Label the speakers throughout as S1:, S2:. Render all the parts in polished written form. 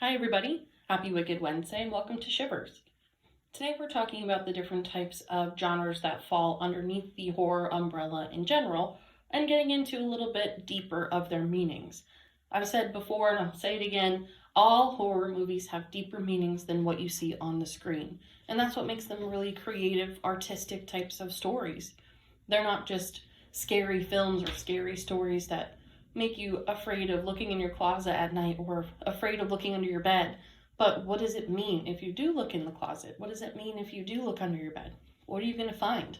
S1: Hi everybody, happy Wicked Wednesday and welcome to Shivers. Today we're talking about the different types of genres that fall underneath the horror umbrella in general and getting into a little bit deeper of their meanings. I've said before and I'll say it again, all horror movies have deeper meanings than what you see on the screen. And that's what makes them really creative, artistic types of stories. They're not just scary films or scary stories that make you afraid of looking in your closet at night or afraid of looking under your bed. But what does it mean if you do look in the closet? What does it mean if you do look under your bed? What are you going to find?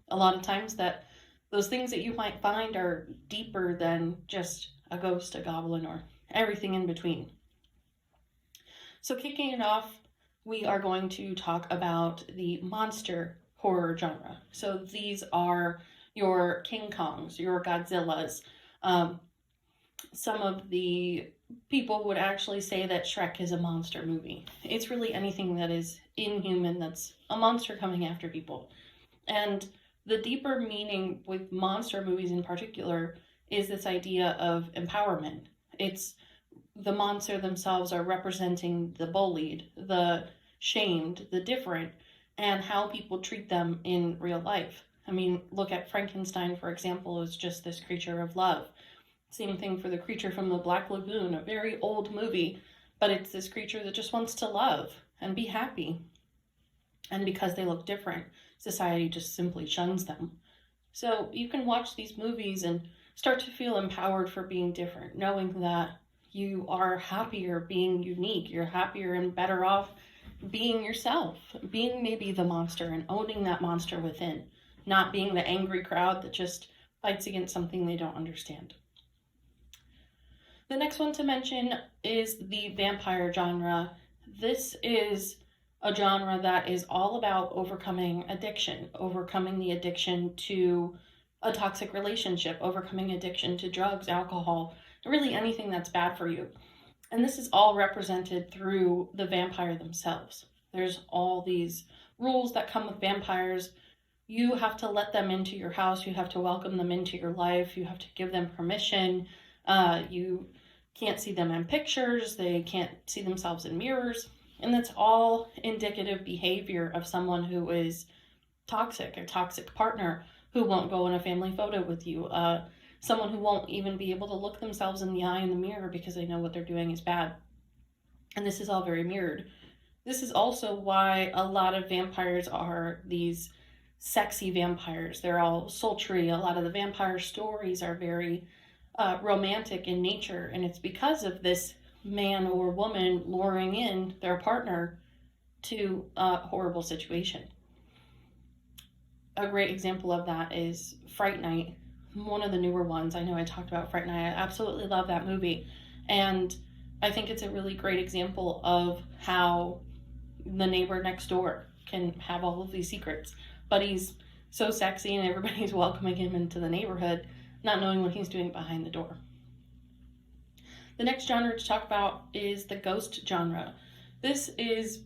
S1: A lot of times that those things that you might find are deeper than just a ghost, a goblin, or everything in between. So kicking it off, we are going to talk about the monster horror genre. So these are your King Kongs, your Godzillas. Some of the people would actually say that Shrek is a monster movie. It's really anything that is inhuman, that's a monster coming after people. And the deeper meaning with monster movies in particular is this idea of empowerment. It's the monster themselves are representing the bullied, the shamed, the different, and how people treat them in real life. I mean, look at Frankenstein, for example, as just this creature of love. Same thing for the creature from the Black Lagoon, a very old movie, but it's this creature that just wants to love and be happy. And because they look different, society just simply shuns them. So you can watch these movies and start to feel empowered for being different, knowing that you are happier being unique, you're happier and better off being yourself, being maybe the monster and owning that monster within, not being the angry crowd that just fights against something they don't understand. The next one to mention is the vampire genre. This is a genre that is all about overcoming addiction, overcoming the addiction to a toxic relationship, overcoming addiction to drugs, alcohol, really anything that's bad for you. And this is all represented through the vampire themselves. There's all these rules that come with vampires. You have to let them into your house. You have to welcome them into your life. You have to give them permission. You can't see them in pictures. They can't see themselves in mirrors. And that's all indicative behavior of someone who is toxic, a toxic partner who won't go in a family photo with you, someone who won't even be able to look themselves in the eye in the mirror because they know what they're doing is bad. And this is all very mirrored. This is also why a lot of vampires are these sexy vampires. They're all sultry. A lot of the vampire stories are very romantic in nature, and it's because of this man or woman luring in their partner to a horrible situation. A great example of that is Fright Night, one of the newer ones. I know I talked about Fright Night. I absolutely love that movie, and I think it's a really great example of how the neighbor next door can have all of these secrets, but he's so sexy and everybody's welcoming him into the neighborhood, not knowing what he's doing behind the door. The next genre to talk about is the ghost genre. This is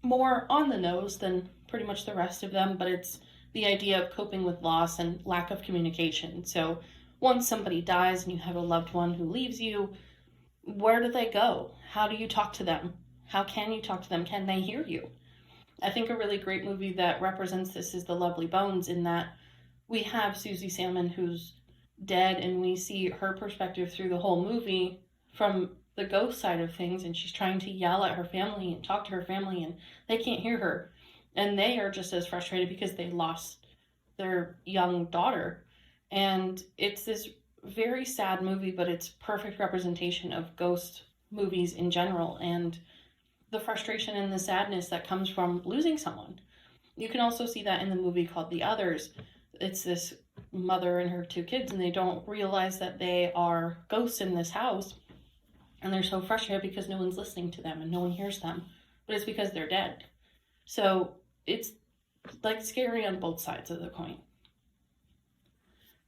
S1: more on the nose than pretty much the rest of them, but it's the idea of coping with loss and lack of communication. So once somebody dies and you have a loved one who leaves you, where do they go? How do you talk to them? How can you talk to them? Can they hear you? I think a really great movie that represents this is The Lovely Bones, in that we have Susie Salmon who's dead and we see her perspective through the whole movie from the ghost side of things, and she's trying to yell at her family and talk to her family and they can't hear her, and they are just as frustrated because they lost their young daughter. And it's this very sad movie, but it's perfect representation of ghost movies in general and the frustration and the sadness that comes from losing someone. You can also see that in the movie called The Others. It's this mother and her two kids, and they don't realize that they are ghosts in this house, and they're so frustrated because no one's listening to them and no one hears them, but it's because they're dead. So it's like scary on both sides of the coin.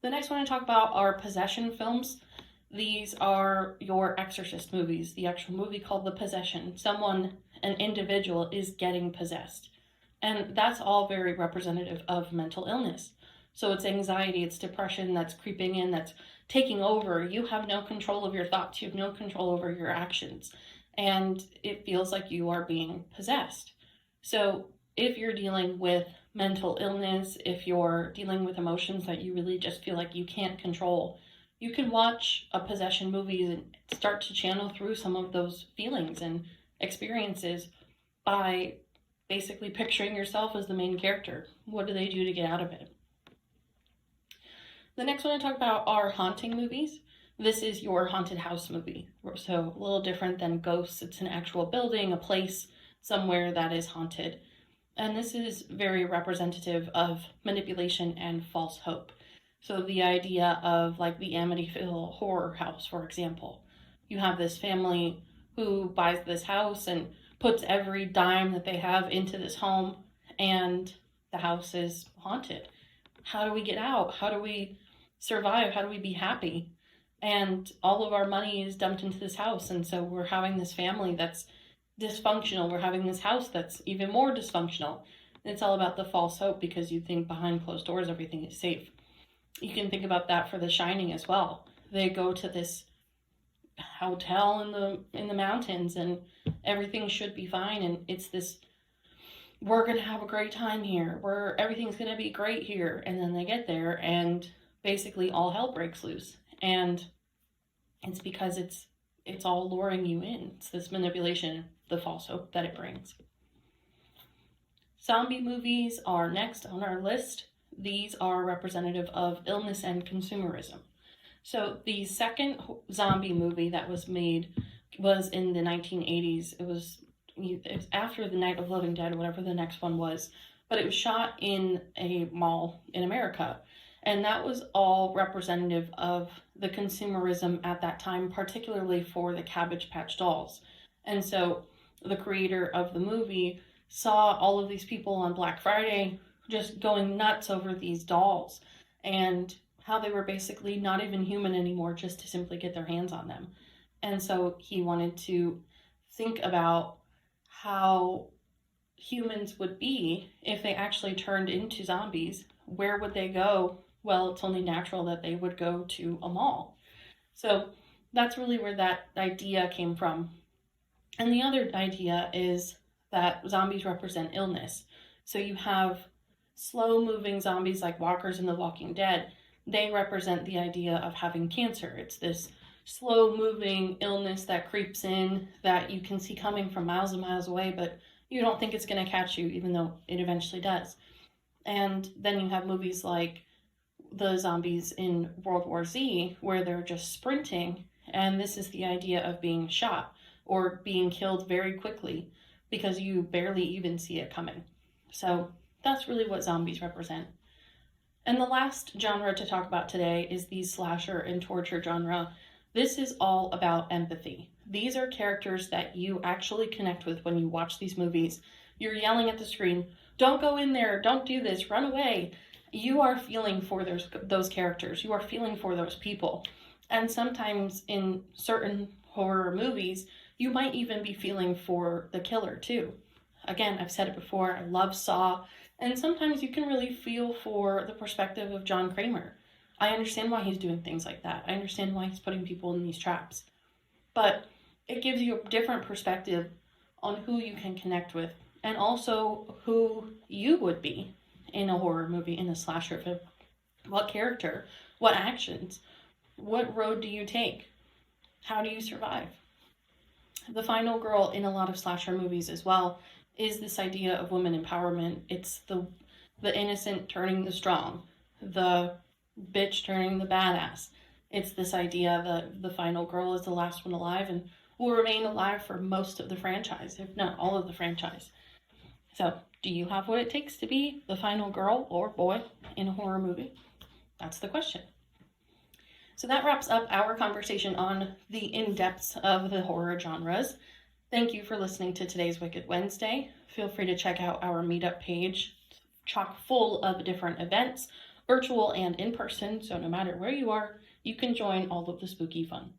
S1: The next one I talk about are possession films. These are your Exorcist movies, the actual movie called The Possession. Someone, an individual, is getting possessed. And that's all very representative of mental illness. So it's anxiety, it's depression that's creeping in, that's taking over. You have no control of your thoughts, you have no control over your actions. and it feels like you are being possessed. So if you're dealing with mental illness, if you're dealing with emotions that you really just feel like you can't control, you can watch a possession movie and start to channel through some of those feelings and experiences by basically picturing yourself as the main character. What do they do to get out of it? The next one I talk about are haunting movies. This is your haunted house movie. So a little different than ghosts. It's an actual building, a place somewhere that is haunted. And this is very representative of manipulation and false hope. So the idea of like the Amityville Horror House, for example. You have this family who buys this house and puts every dime that they have into this home, and the house is haunted. How do we get out? How do we survive? How do we be happy? And all of our money is dumped into this house, and so we're having this family that's dysfunctional. We're having this house that's even more dysfunctional. It's all about the false hope because you think behind closed doors everything is safe. You can think about that for The Shining as well. They go to this hotel in the mountains and everything should be fine, and it's this, we're gonna have a great time here, where everything's gonna be great here, and then they get there and basically all hell breaks loose. And it's because it's all luring you in. It's this manipulation, the false hope that it brings. Zombie movies are next on our list. These are representative of illness and consumerism. So the second zombie movie that was made was in the 1980s. It was after the Night of the Living Dead, or whatever the next one was, but it was shot in a mall in America. And that was all representative of the consumerism at that time, particularly for the Cabbage Patch Dolls. And so the creator of the movie saw all of these people on Black Friday just going nuts over these dolls and how they were basically not even human anymore just to simply get their hands on them. And so he wanted to think about how humans would be if they actually turned into zombies. Where would they go? Well, it's only natural that they would go to a mall. So that's really where that idea came from. And the other idea is that zombies represent illness. So you have slow-moving zombies like walkers in The Walking Dead. They represent the idea of having cancer. It's this slow-moving illness that creeps in that you can see coming from miles and miles away, but you don't think it's going to catch you, even though it eventually does. And then you have movies like the zombies in World War Z, where they're just sprinting, and this is the idea of being shot or being killed very quickly because you barely even see it coming. So that's really what zombies represent. And the last genre to talk about today is the slasher and torture genre. This is all about empathy. These are characters that you actually connect with when you watch these movies. You're yelling at the screen, "Don't go in there, don't do this, run away." You are feeling for those characters. You are feeling for those people. And sometimes in certain horror movies, you might even be feeling for the killer too. Again, I've said it before, I love Saw, and sometimes you can really feel for the perspective of John Kramer. I understand why he's doing things like that. I understand why he's putting people in these traps. But it gives you a different perspective on who you can connect with, and also who you would be in a horror movie, in a slasher film. What character? What actions? What road do you take? How do you survive? The final girl in a lot of slasher movies as well is this idea of women empowerment. It's the innocent turning the strong, the bitch turning the badass. It's this idea that the final girl is the last one alive and will remain alive for most of the franchise, if not all of the franchise. So, do you have what it takes to be the final girl or boy in a horror movie? That's the question. So that wraps up our conversation on the in-depths of the horror genres. Thank you for listening to today's Wicked Wednesday. Feel free to check out our meetup page, chock full of different events, virtual and in person, so no matter where you are, you can join all of the spooky fun.